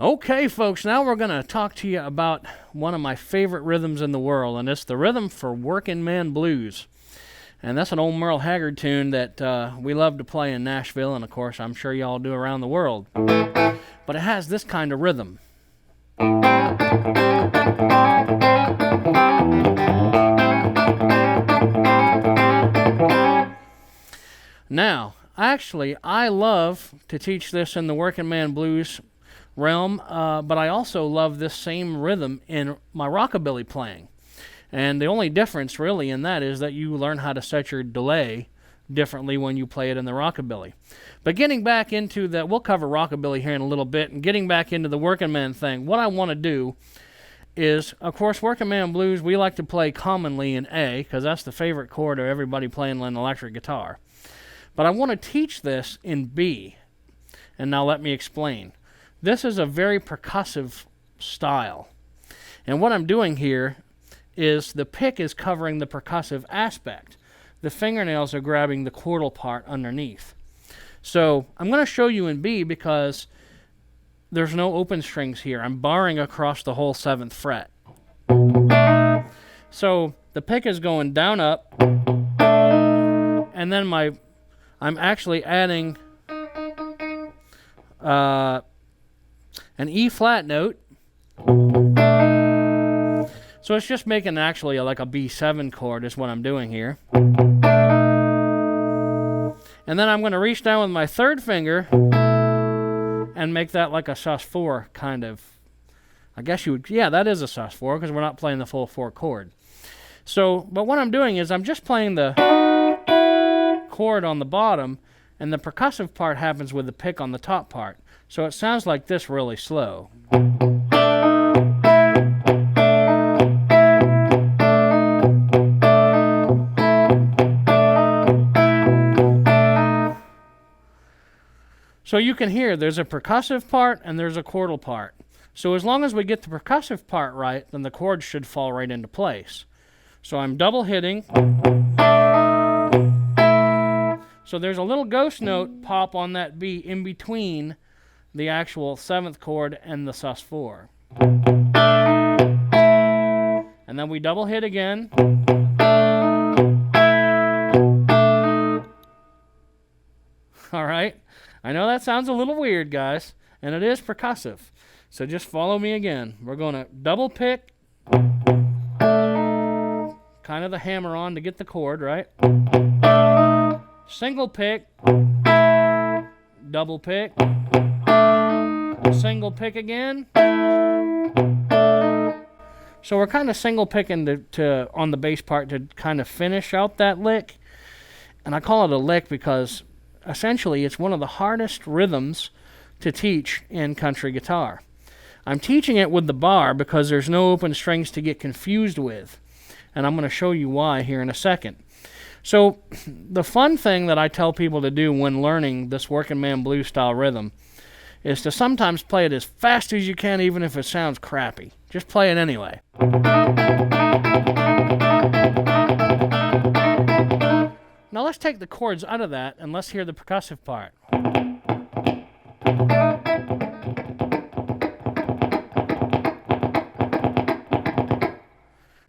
Okay, folks, now we're going to talk to you about one of my favorite rhythms in the world, and it's the rhythm for working man blues. And that's an old Merle Haggard tune that we love to play in Nashville, and of course I'm sure y'all do around the world. But it has this kind of rhythm. Now, actually, I love to teach this in the working man blues realm, but I also love this same rhythm in my rockabilly playing. And the only difference really in that is that you learn how to set your delay differently when you play it in the rockabilly. But getting back into that, we'll cover rockabilly here in a little bit, and getting back into the working man thing, what I want to do is, of course, working man blues, we like to play commonly in A, because that's the favorite chord of everybody playing an electric guitar. But I want to teach this in B, and now let me explain. This is a very percussive style. And what I'm doing here is the pick is covering the percussive aspect. The fingernails are grabbing the chordal part underneath. So I'm going to show you in B because there's no open strings here. I'm barring across the whole 7th fret. So the pick is going down, up, and then I'm actually adding an E flat note. So it's just making actually like a B7 chord is what I'm doing here. And then I'm going to reach down with my 3rd finger and make that like a sus4 kind of. I guess you would, yeah, that is a sus4 because we're not playing the full 4 chord. So, but what I'm doing is I'm just playing the chord on the bottom, and the percussive part happens with the pick on the top part. So it sounds like this really slow. So you can hear there's a percussive part and there's a chordal part. So as long as we get the percussive part right, then the chords should fall right into place. So I'm double hitting. So there's a little ghost note pop on that B in between the actual 7th chord and the sus4. And then we double hit again. All right. I know that sounds a little weird, guys, and it is percussive. So just follow me again. We're going to double pick, kind of the hammer on to get the chord, right? Single pick, double pick, single pick again. So we're kind of single picking to on the bass part to kind of finish out that lick. And I call it a lick because essentially it's one of the hardest rhythms to teach in country guitar. I'm teaching it with the bar because there's no open strings to get confused with. And I'm going to show you why here in a second. So the fun thing that I tell people to do when learning this working man blues style rhythm is to sometimes play it as fast as you can, even if it sounds crappy. Just play it anyway. Now let's take the chords out of that and let's hear the percussive part.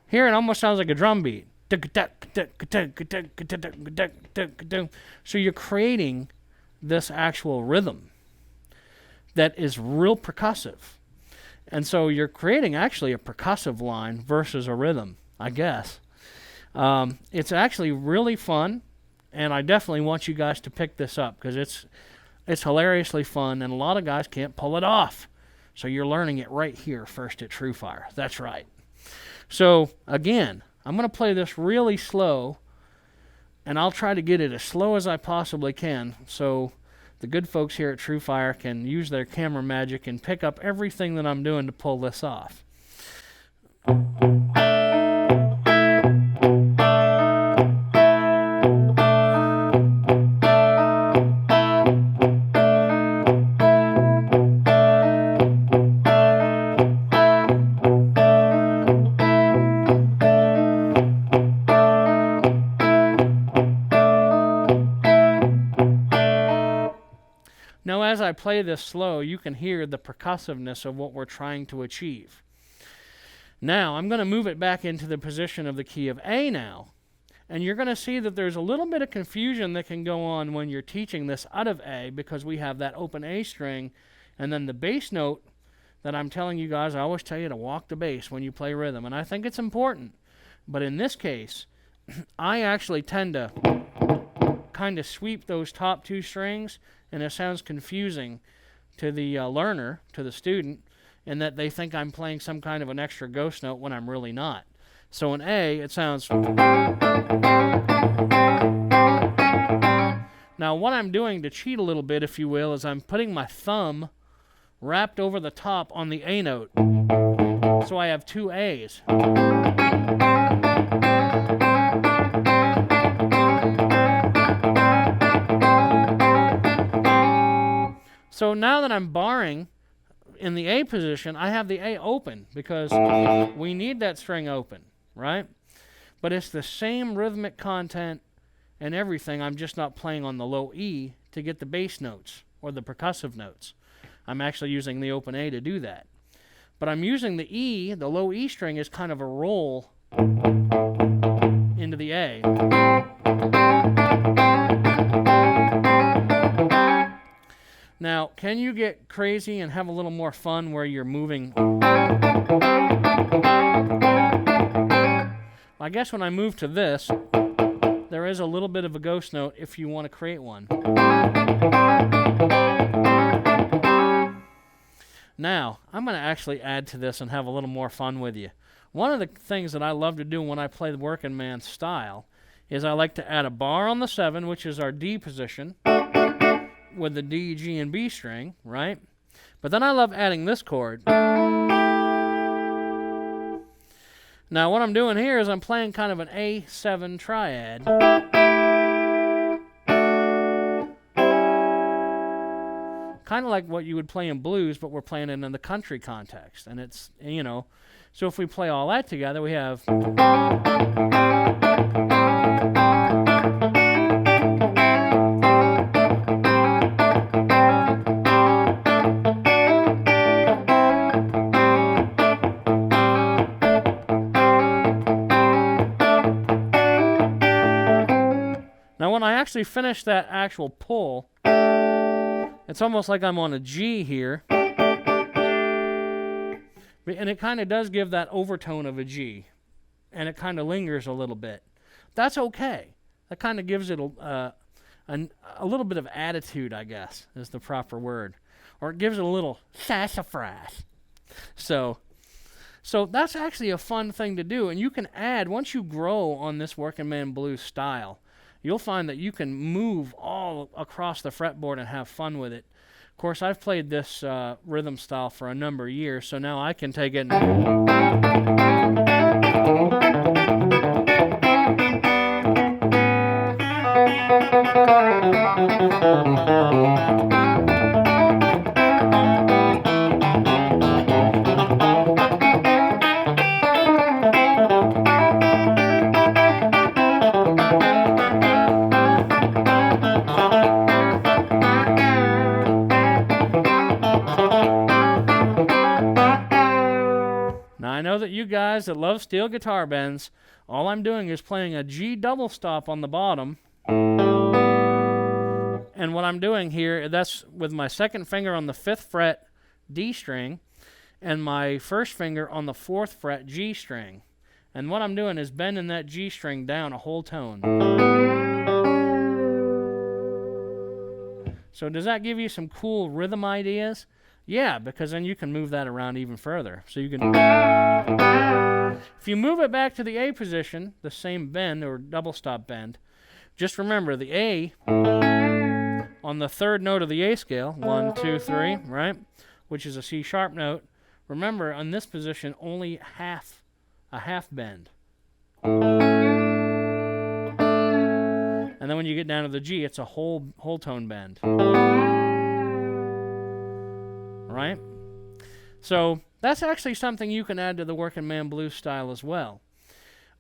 Here it almost sounds like a drum beat. So you're creating this actual rhythm that is real percussive. And so you're creating actually a percussive line versus a rhythm, I guess. It's actually really fun, and I definitely want you guys to pick this up because it's hilariously fun, and a lot of guys can't pull it off. So you're learning it right here first at TrueFire. That's right. So again, I'm going to play this really slow, and I'll try to get it as slow as I possibly can so the good folks here at TrueFire can use their camera magic and pick up everything that I'm doing to pull this off. Now, as I play this slow, you can hear the percussiveness of what we're trying to achieve. Now, I'm going to move it back into the position of the key of A now. And you're going to see that there's a little bit of confusion that can go on when you're teaching this out of A, because we have that open A string, and then the bass note that I'm telling you guys, I always tell you to walk the bass when you play rhythm, and I think it's important. But in this case, I actually tend to kind of sweep those top two strings, and it sounds confusing to the learner, to the student, in that they think I'm playing some kind of an extra ghost note when I'm really not. So in A, it sounds... Now, what I'm doing to cheat a little bit, if you will, is I'm putting my thumb wrapped over the top on the A note. So I have two A's. So now that I'm barring in the A position, I have the A open because we need that string open, right? But it's the same rhythmic content and everything. I'm just not playing on the low E to get the bass notes or the percussive notes. I'm actually using the open A to do that. But I'm using the E, the low E string, as kind of a roll into the A. Now, can you get crazy and have a little more fun where you're moving? I guess when I move to this, there is a little bit of a ghost note if you want to create one. Now, I'm going to actually add to this and have a little more fun with you. One of the things that I love to do when I play the working man style is I like to add a bar on the 7, which is our D position, with the D, G, and B string, right? But then I love adding this chord. Now, what I'm doing here is I'm playing kind of an A7 triad. Kind of like what you would play in blues, but we're playing it in the country context. And it's, you know, so if we play all that together, we have... Now, when I actually finish that actual pull, it's almost like I'm on a G here. And it kind of does give that overtone of a G. And it kind of lingers a little bit. That's okay. That kind of gives it a little bit of attitude, I guess, is the proper word. Or it gives it a little sassafras. So that's actually a fun thing to do. And you can add, once you grow on this working man blues style, you'll find that you can move all across the fretboard and have fun with it. Of course, I've played this rhythm style for a number of years, so now I can take it that you guys that love steel guitar bends, all I'm doing is playing a G double stop on the bottom. And what I'm doing here, that's with my second finger on the 5th fret D string and my first finger on the 4th fret G string. And what I'm doing is bending that G string down a whole tone. So does that give you some cool rhythm ideas? Yeah, because then you can move that around even further. So you can... If you move it back to the A position, the same bend or double stop bend, just remember the A on the 3rd note of the A scale, 1, 2, 3, right? Which is a C sharp note. Remember, on this position, only a half bend. And then when you get down to the G, it's a whole tone bend. Right? So that's actually something you can add to the working man blues style as well.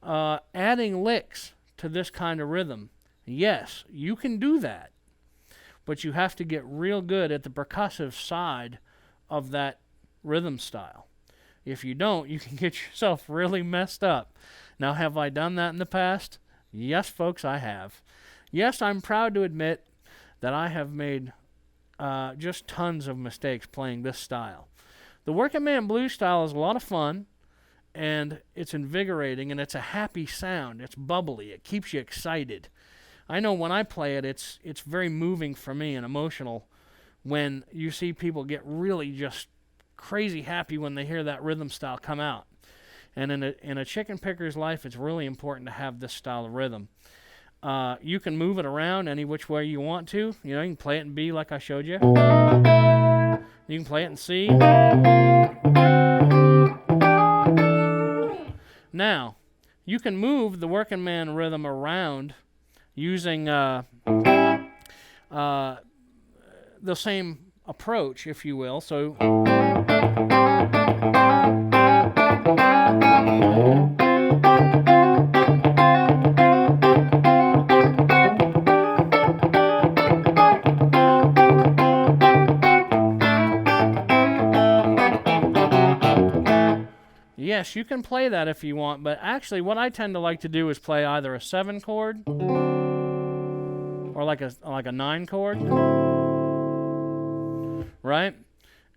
Adding licks to this kind of rhythm. Yes, you can do that. but you have to get real good at the percussive side of that rhythm style. If you don't, you can get yourself really messed up. Now, have I done that in the past? Yes, folks, I have. Yes, I'm proud to admit that I have made just tons of mistakes playing this style. The working man blues style is a lot of fun, and it's invigorating, and it's a happy sound. It's bubbly. It keeps you excited. I know when I play it, it's very moving for me and emotional when you see people get really just crazy happy when they hear that rhythm style come out. And in a chicken picker's life, it's really important to have this style of rhythm. You can move it around any which way you want to. You know, you can play it in B like I showed you. You can play it in C. Now, you can move the working man rhythm around using the same approach, if you will. So, yes, you can play that if you want, but actually what I tend to like to do is play either a 7 chord or like a 9 chord, right?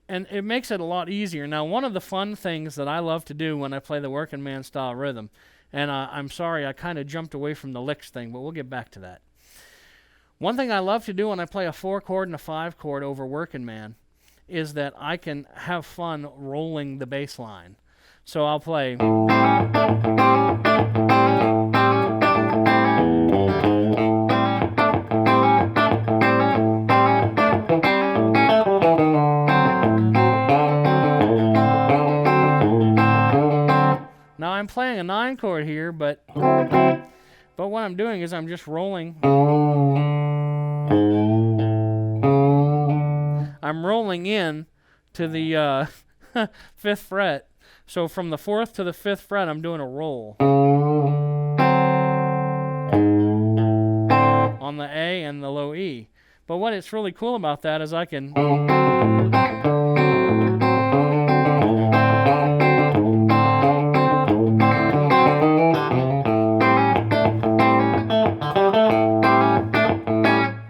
And it makes it a lot easier. Now, one of the fun things that I love to do when I play the working man style rhythm, and I'm sorry I kind of jumped away from the licks thing, but we'll get back to that. One thing I love to do when I play a 4 chord and a 5 chord over working man is that I can have fun rolling the bass line. So I'll play. Now I'm playing a 9 chord here, but what I'm doing is I'm just rolling. I'm rolling in to the 5th fret. So from the 4th to the 5th fret, I'm doing a roll on the A and the low E. But what it's really cool about that is I can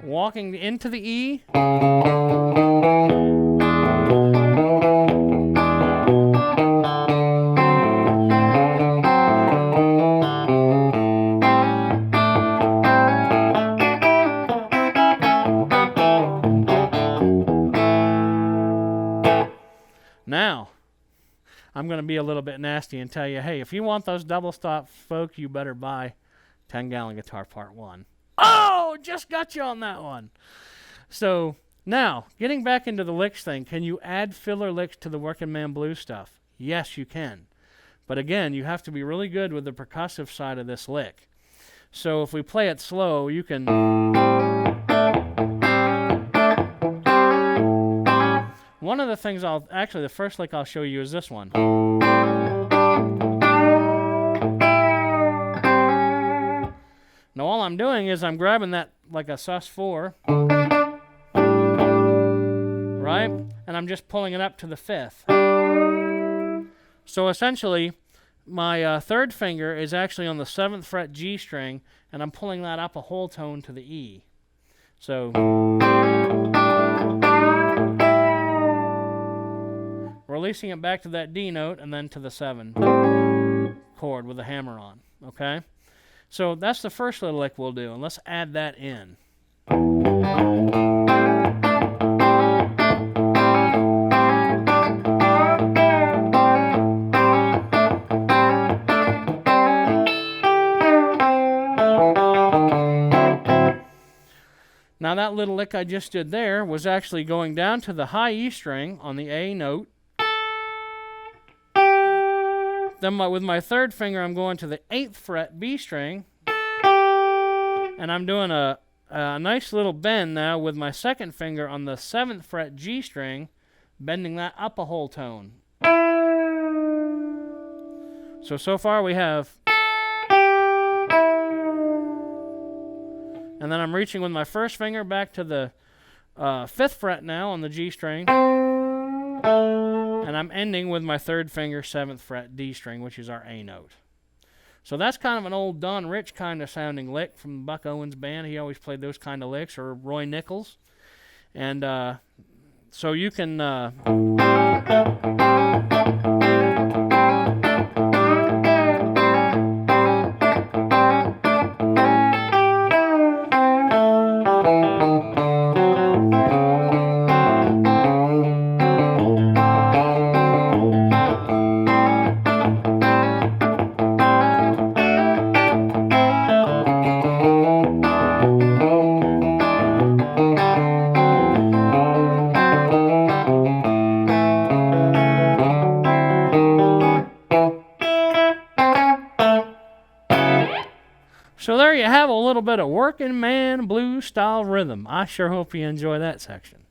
walking into the E. Now, I'm going to be a little bit nasty and tell you, hey, if you want those double stop, folk, you better buy 10-gallon guitar part 1. Oh, just got you on that one. So, now, getting back into the licks thing, can you add filler licks to the working man blues stuff? Yes, you can. But again, you have to be really good with the percussive side of this lick. So if we play it slow, you can... One of the things the first lick I'll show you is this one. Now all I'm doing is I'm grabbing that like a sus4, right? And I'm just pulling it up to the 5th. So essentially, my 3rd finger is actually on the 7th fret G string, and I'm pulling that up a whole tone to the E. So... releasing it back to that D note and then to the 7 chord with the hammer on, okay? So that's the first little lick we'll do, and let's add that in. Now that little lick I just did there was actually going down to the high E string on the A note. Then with my 3rd finger, I'm going to the 8th fret B string, and I'm doing a nice little bend now with my 2nd finger on the 7th fret G string, bending that up a whole tone. So far we have, and then I'm reaching with my 1st finger back to the 5th fret now on the G string, and I'm ending with my 3rd finger 7th fret D string, which is our A note. So that's kind of an old Don Rich kind of sounding lick from Buck Owens' band. He always played those kind of licks, or Roy Nichols. And so you can... So there you have a little bit of working man blues style rhythm. I sure hope you enjoy that section.